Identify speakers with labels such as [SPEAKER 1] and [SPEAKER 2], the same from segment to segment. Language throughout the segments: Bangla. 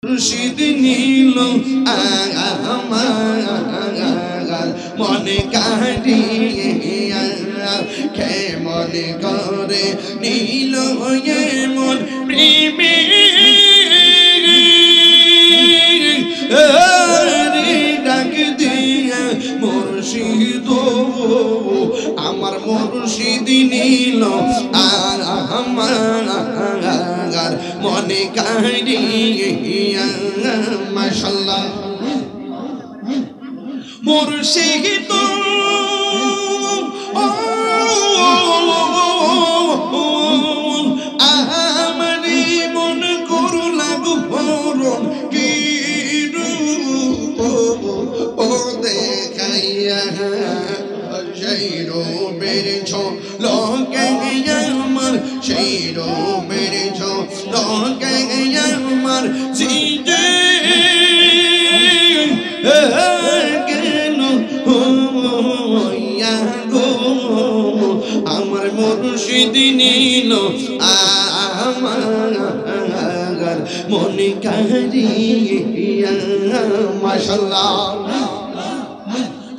[SPEAKER 1] মুর্শিদ নীল আমার মনে কাটিয়া কেমন করে নীল মন প্রেমে ডাক দিয়া মুর্শিদ আমার মুর্শিদ নীল আমার মনে কাটিয়া মাশাআল্লাহ মুর্শিদ আমারি মন করলা গোপরণ কি রূপ ও দেখাইয়া সেই রূপের ঝলকে আমার সেই রূপের ঝলকে আমার জিদে কেন হইয়া গো আমার মুর্শিদ নীল আমার মনে কারিয়া মাশাআল্লাহ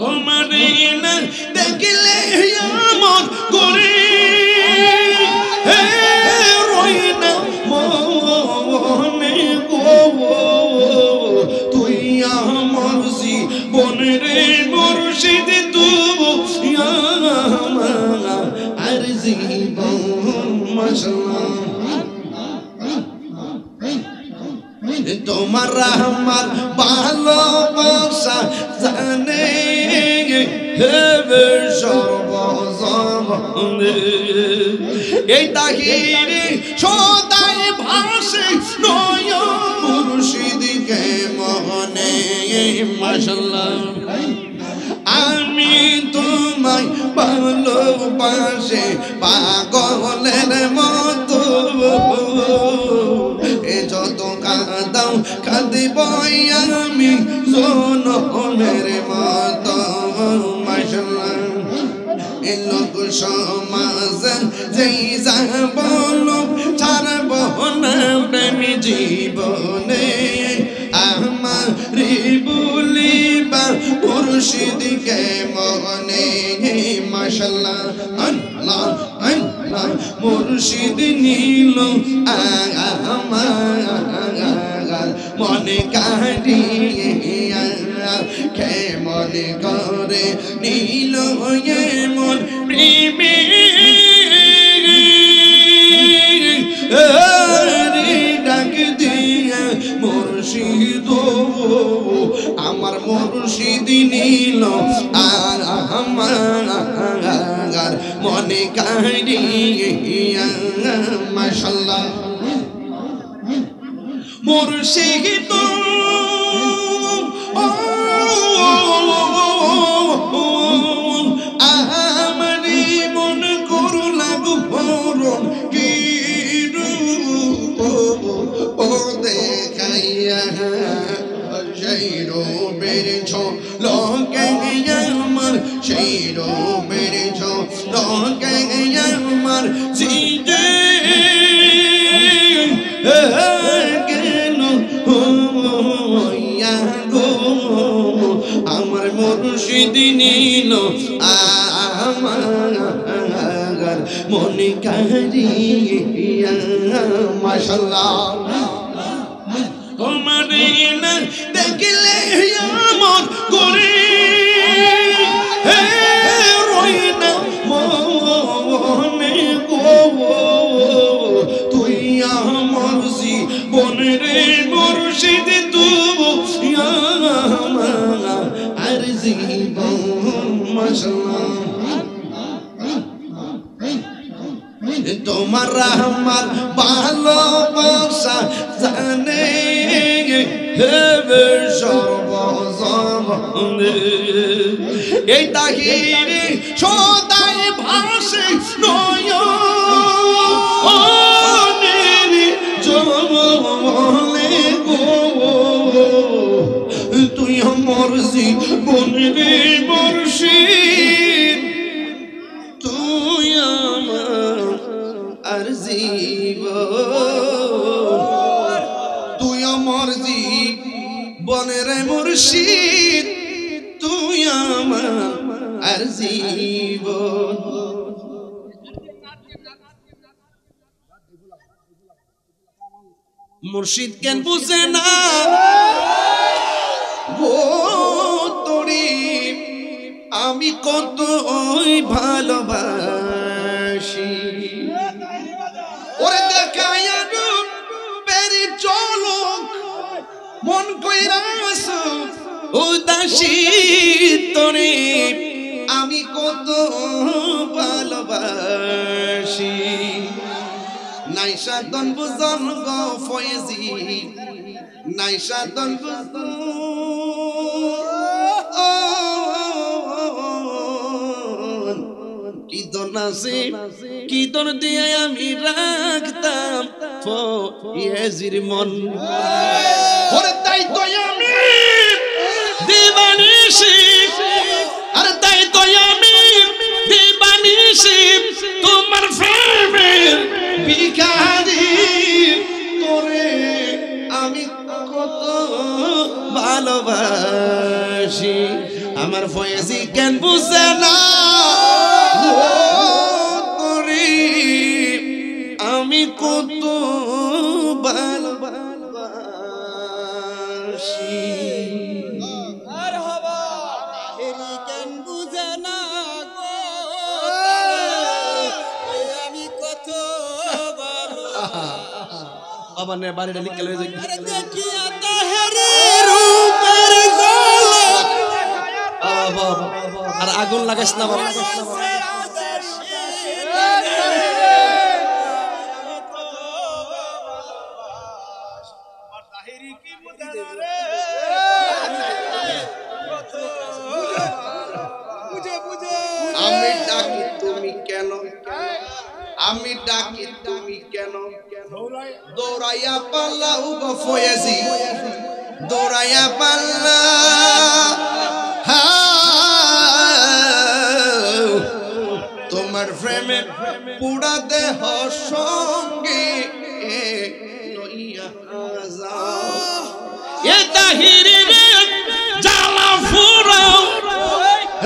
[SPEAKER 1] তোমার না দেখলে আমার করে রই না মনে গো তুই আমার জীবন রে মুর্শিদ তুই আমার আর জীবন মাশাআল্লাহ তোমার আমার ভালোবাসা জানে হেবে সর্বজনে এই তাহিরে সদাই ভাসে নয় মুর্শিদকে মনে মাশাআল্লাহ আমি তোমায় ভালোবাসে পাগলের মতো এ যত কাঁদাও কাঁদিব আমি জনমের মতো মাশাআল্লাহ এ লোক সমাজ যেই যাব ছাড়ব না প্রেম জীবনে আমার বলিবা মুর্শিদকে মনে মাশাআল্লাহ আল্লাহ আল্লাহ মুর্শিদ নীল আমার মনে কাটিয়া কেমন করে নীল মন প্রেমে ডাক দিয়া মুর্শিদ আমার মুর্শিদ নীল আর আমার মনে কাটিয়া মাশাআল্লাহ মুর্শিদ আমারি মন করলা গোপরণ কি রূপ ও দেখাইয়া সেই রূপের ঝলকে আমার সেই রূপের ঝলকে আমার জিদে কেন হইয়া গো আমার মুর্শিদ নীল আমার মনে কারিয়া মাশাআল্লাহ তোমার না দেখলে আমার করে রই না মনে গো তুই আমার জীবন রে মুর্শিদ তুই আমার আর জীবন মাশাআল্লাহ তোমার আমার ভালোবাসা জানে হেবে সর্বজনে এই তাহিরে সদাই ভাসে নয় জমলে গো তুই আমার জীবন রে মুর্শিদ তুই আমার আর জীবন তুই আমার মর্জি বনের মুর্শিদ তুই আমার আর জীবন। মুর্শিদ কেন বুঝে না গো তোরে আমি কত ভালোবাসি। ওরে দেখায়া রূপ বেরি চলক মন কইরাস উদাসী তোরে আমি কত ভালোবাসি। নাই সাধন বুঝন গো ফয়েজি নাই সাধন বুঝন কি দন আছে কি দন দিয়ে আমি রাখতাম ফয়েজির মন। ওরে তাই তো আমি দিবানিশি আর তাই তো আমি দিবানিশি তোমার প্রেমের ভিখারি তোরে আমি কত ভালোবাসি। আমার ফয়েজি কেন বুঝে না তোরে আমি কত ভালোবাসি। আবার নে বাড়িটা লিখে লয়ে যাই আর আগুন লাগাইস না বাবা। আমি ডাকি তুমি কেন আমি ডাকি তুমি কেন দৌড়াইয়া পাল্লাও গো ফয়েজি দৌড়াইয়া পাল্লা তোমার প্রেমে পুরা দেহ সঙ্গে লইয়া যাও এ তাহিরি রে জ্বালা ফুরাও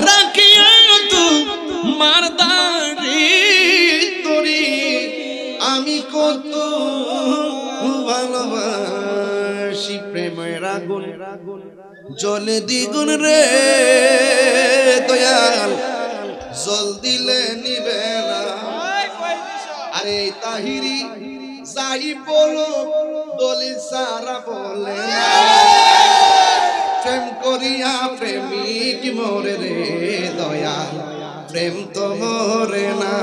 [SPEAKER 1] রাখিয়া তোমার দাড়ি তোরে আমি কত ভালোবাসি। প্রেমের আগুন জলে দ্বিগুণ রে দয়াল জল দিলে নিবে না। আরে তাহিরি যাই বলো দলিল সারা বলে প্রেম করিয়া প্রেমিক মরে রে দয়াল প্রেম তো মরে না।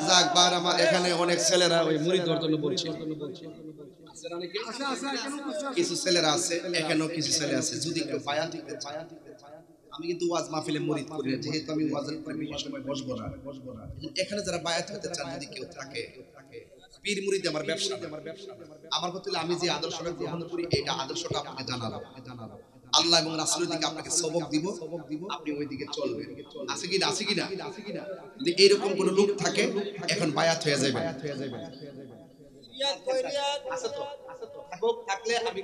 [SPEAKER 1] যাকবার আমার এখানে অনেক ছেলেরা ওই মুড়ি ধরার জন্য বলছে কিছু ছেলেরা আছে এখানেও কিছু ছেলে আছে যদি কেউ বায়াত দিতে চায় আমি কিন্তু ওয়াজ মাহফিলে মুরিদ করি না যেহেতু আমি ওয়াজের পরে বেশি সময় বসবো না এখানে যারা বায়াত হতে চান যদি কেউ থাকে পীর মুরিদ আমার ব্যবসা আমার কথা হলো আমি যে আদর্শটা গ্রহণ করি এটা আদর্শটা আপনাকে জানালাম আল্লাহ এবং রাসূলের দিকে আপনাকে সবক দিব আপনি ওই দিকে চলবেন। আছে কি না যদি এরকম কোন লোক থাকে এখন বায়াত হয়ে যাবে আছে তো থাকলে আমি